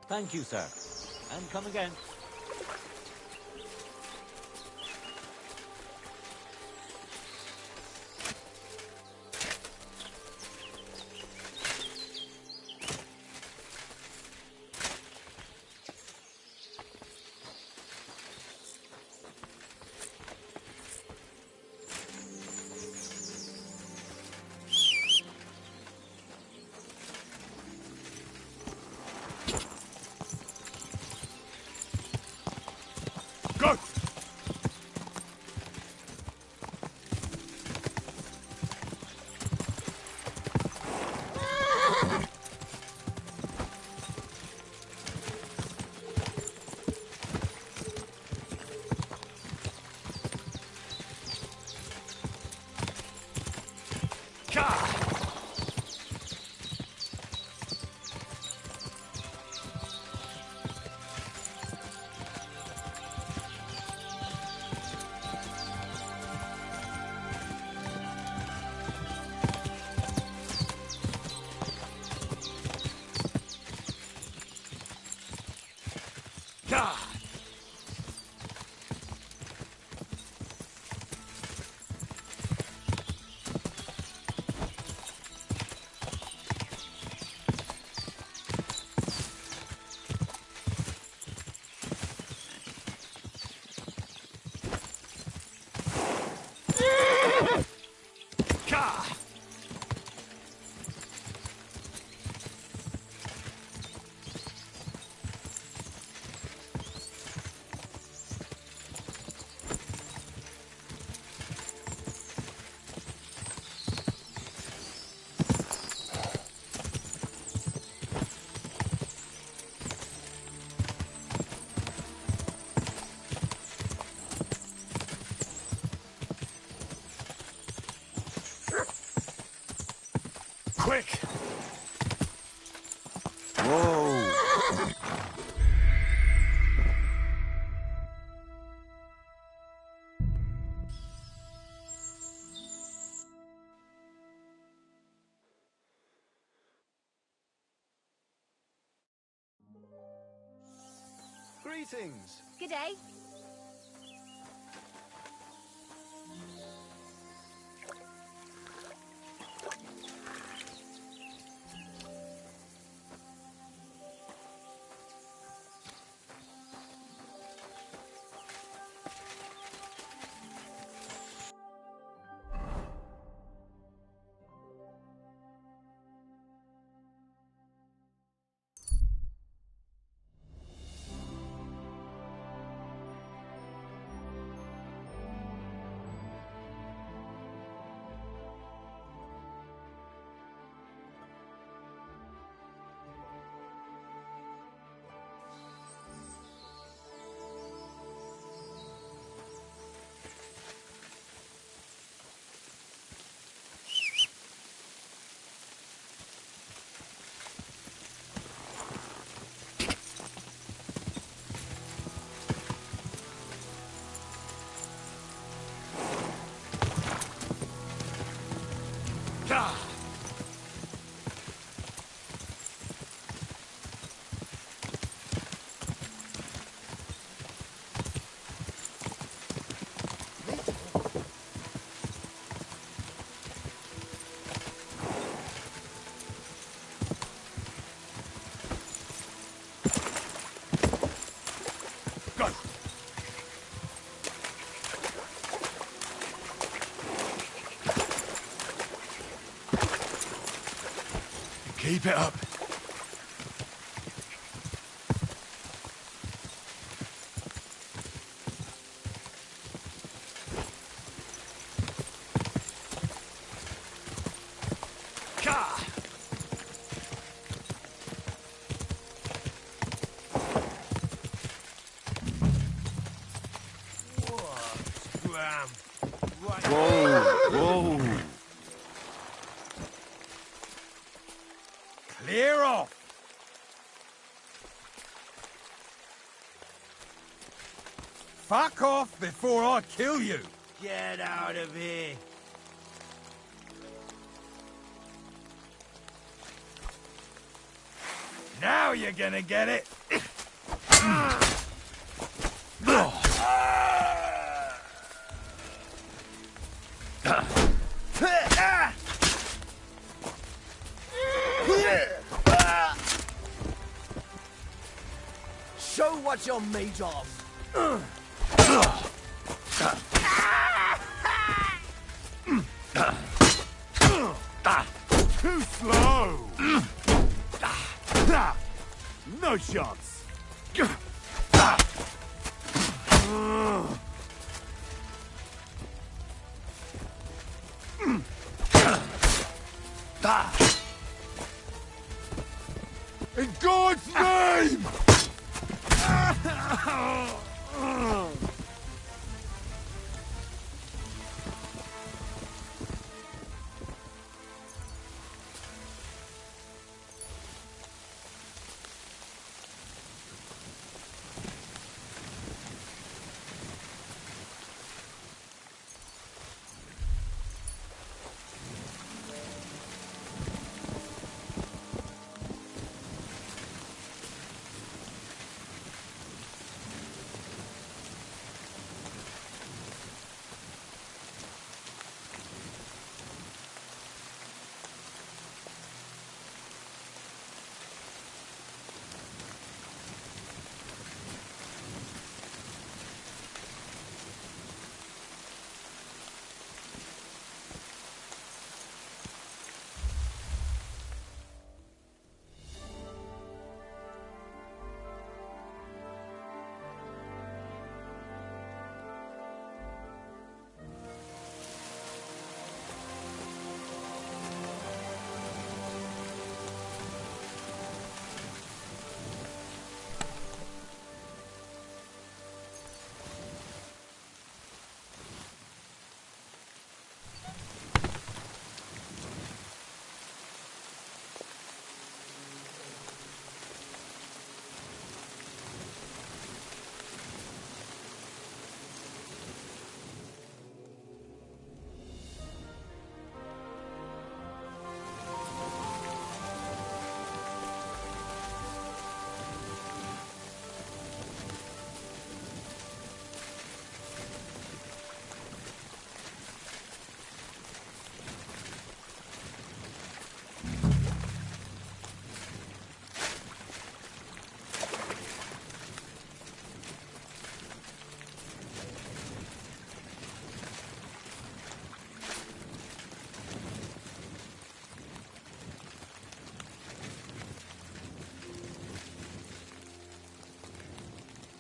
Thank you, sir. And come again. Go! Quick! Whoa! Greetings. Good day. Keep it up. Whoa! Clear off! Fuck off before I kill you! Get out of here! Now you're gonna get it! Show what you're made of. Too slow! No chance! In God's name!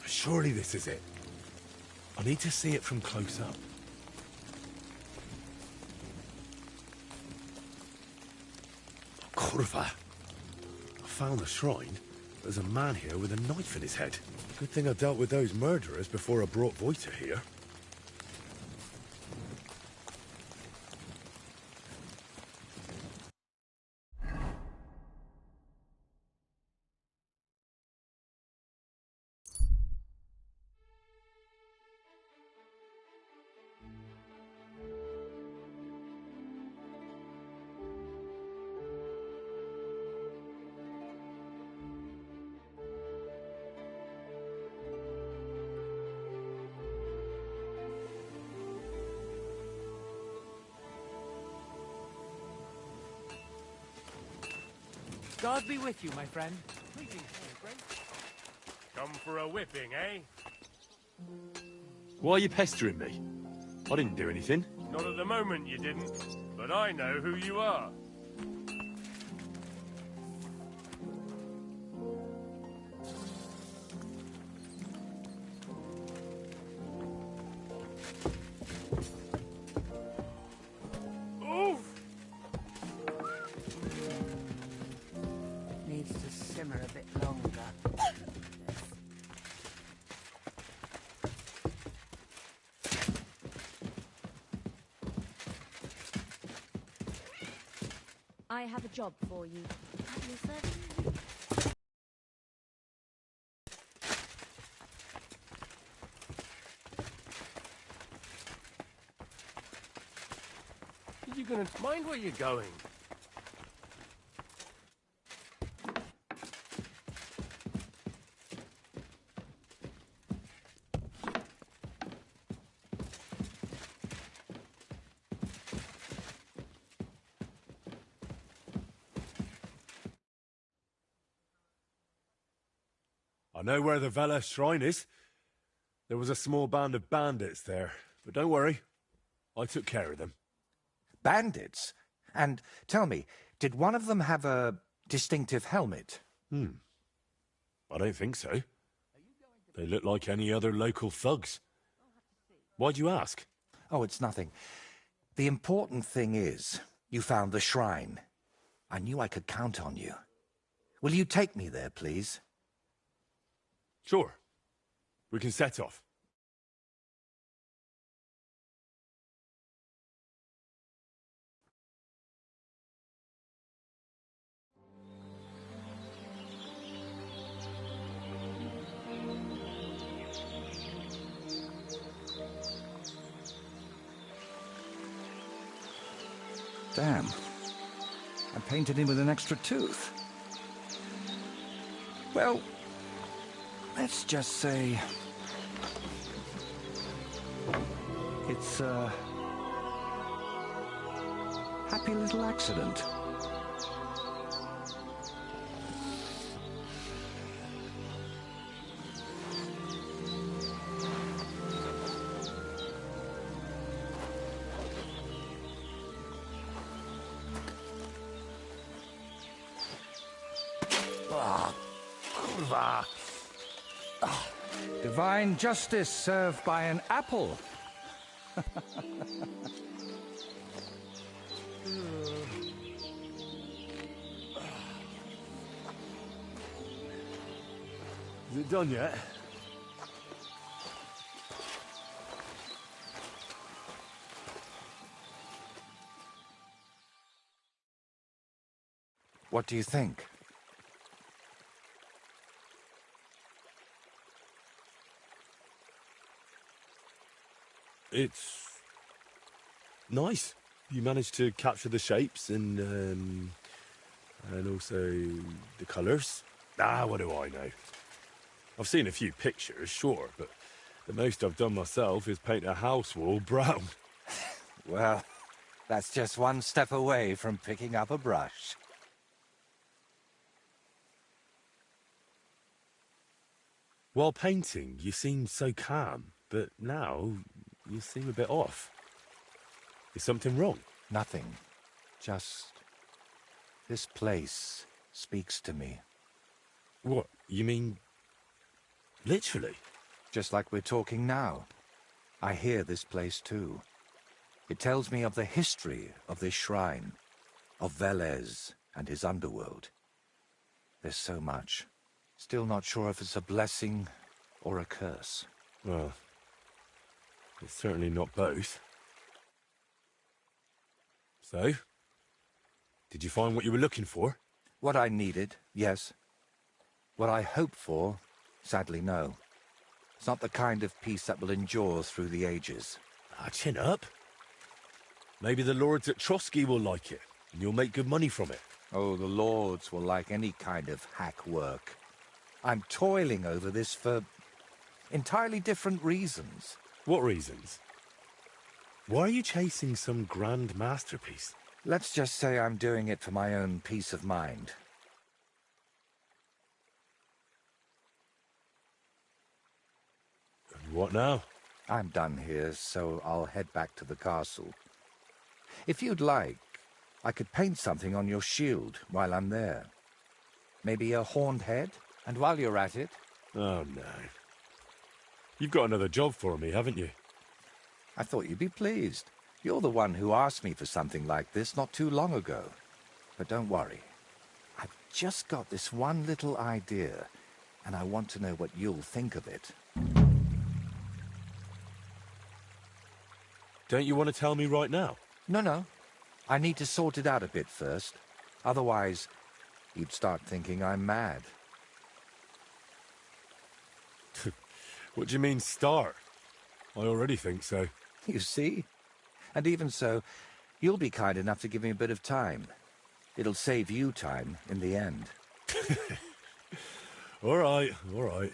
Surely this is it. I need to see it from close up. Kurva. I found the shrine. There's a man here with a knife in his head. Good thing I dealt with those murderers before I brought Voita here. God be with you, my friend. Come for a whipping, eh? Why are you pestering me? I didn't do anything. Not at the moment you didn't, but I know who you are. I have a job for you. At your service. You gonna mind where you're going? I know where the Vela shrine is. There was a small band of bandits there, but don't worry. I took care of them. Bandits? And tell me, did one of them have a distinctive helmet? I don't think so. They look like any other local thugs. Why'd you ask? Oh, it's nothing. The important thing is, you found the shrine. I knew I could count on you. Will you take me there, please? Sure. We can set off. Damn. I painted him with an extra tooth. Well, let's just say it's a happy little accident. Divine justice served by an apple. Is it done yet? What do you think? It's nice. You managed to capture the shapes and also the colours. What do I know? I've seen a few pictures, sure, but the most I've done myself is paint a house wall brown. Well, that's just one step away from picking up a brush. While painting, you seemed so calm, but now you seem a bit off. Is something wrong? Nothing. Just this place speaks to me. What? You mean literally? Just like we're talking now. I hear this place too. It tells me of the history of this shrine, of Velez and his underworld. There's so much. Still not sure if it's a blessing or a curse. Well, it's certainly not both. So, did you find what you were looking for? What I needed, yes. What I hoped for, sadly, no. It's not the kind of peace that will endure through the ages. Chin up. Maybe the lords at Trotsky will like it, and you'll make good money from it. Oh, the lords will like any kind of hack work. I'm toiling over this for entirely different reasons. What reasons? Why are you chasing some grand masterpiece? Let's just say I'm doing it for my own peace of mind. And what now? I'm done here, so I'll head back to the castle. If you'd like, I could paint something on your shield while I'm there. Maybe a horned head? And while you're at it... Oh, no. You've got another job for me, haven't you? I thought you'd be pleased. You're the one who asked me for something like this not too long ago. But don't worry. I've just got this one little idea, and I want to know what you'll think of it. Don't you want to tell me right now? No. I need to sort it out a bit first. Otherwise, he'd start thinking I'm mad. What do you mean, start? I already think so. You see? And even so, you'll be kind enough to give me a bit of time. It'll save you time in the end. All right, all right.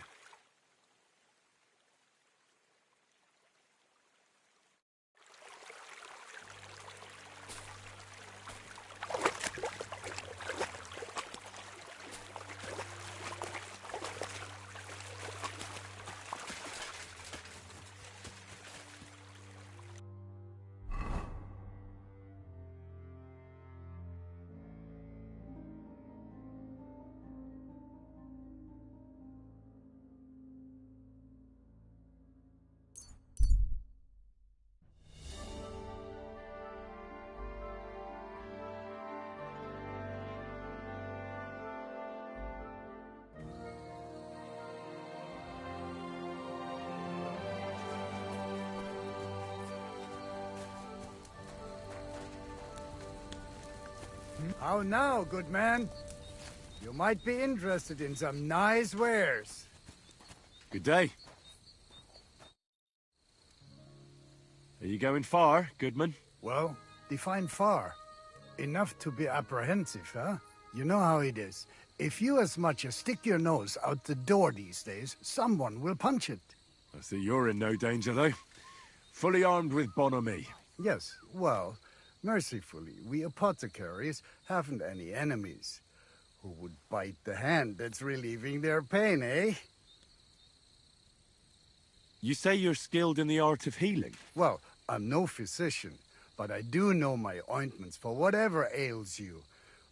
How now, good man? You might be interested in some nice wares. Good day. Are you going far, Goodman? Well, define far. Enough to be apprehensive, huh? You know how it is. If you as much as stick your nose out the door these days, someone will punch it. I see you're in no danger, though. Fully armed with bonhomie. Yes, well, mercifully, we apothecaries haven't any enemies. Who would bite the hand that's relieving their pain, eh? You say you're skilled in the art of healing? Well, I'm no physician, but I do know my ointments for whatever ails you.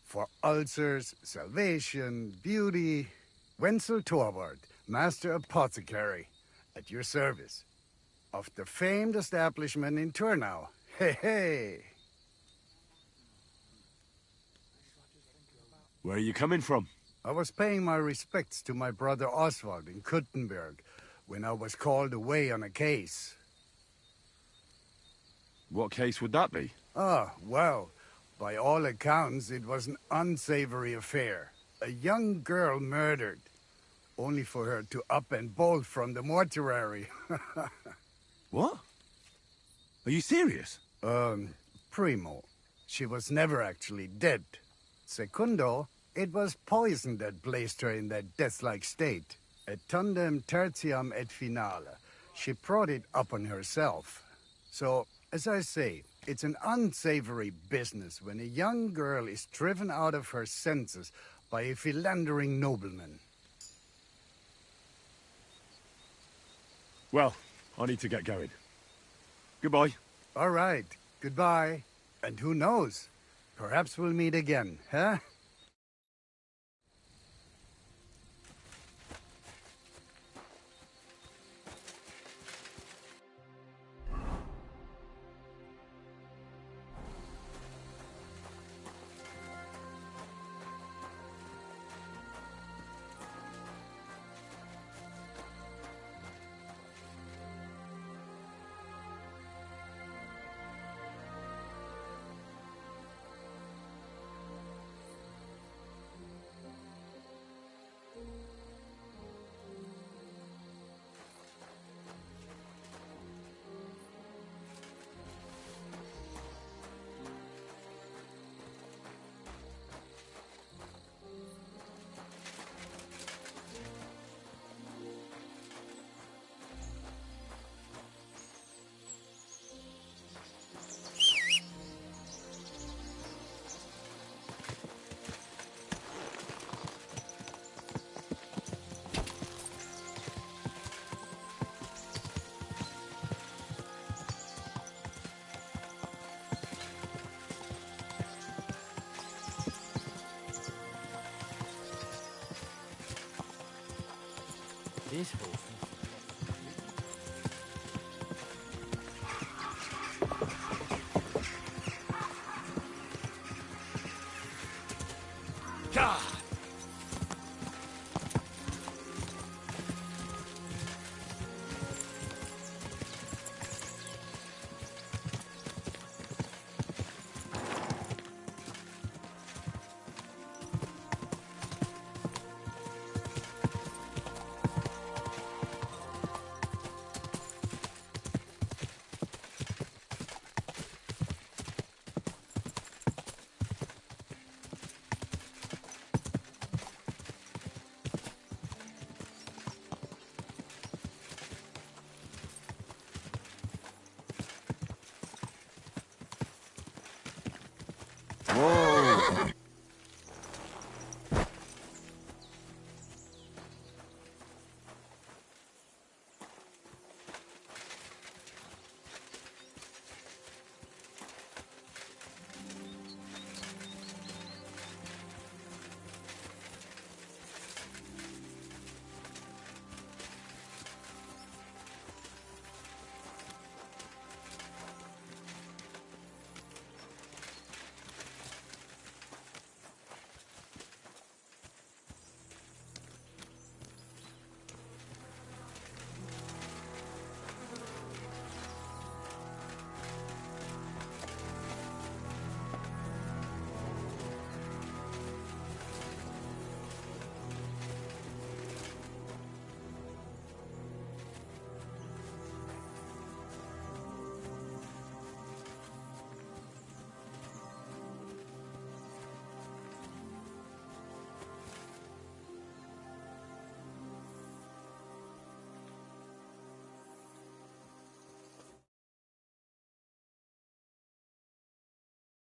For ulcers, salvation, beauty. Wenzel Torwart, Master Apothecary, at your service. Of the famed establishment in Turnau. Hey, hey! Where are you coming from? I was paying my respects to my brother Oswald in Kuttenberg when I was called away on a case. What case would that be? Ah, well, by all accounts, it was an unsavory affair. A young girl murdered, only for her to up and bolt from the mortuary. What? Are you serious? Primo, she was never actually dead. Secundo, it was poison that placed her in that death-like state. Et tandem tertiam et finale. She brought it upon herself. So, as I say, it's an unsavory business when a young girl is driven out of her senses by a philandering nobleman. Well, I need to get going. Goodbye. All right, goodbye. And who knows? Perhaps we'll meet again, huh? This whole thing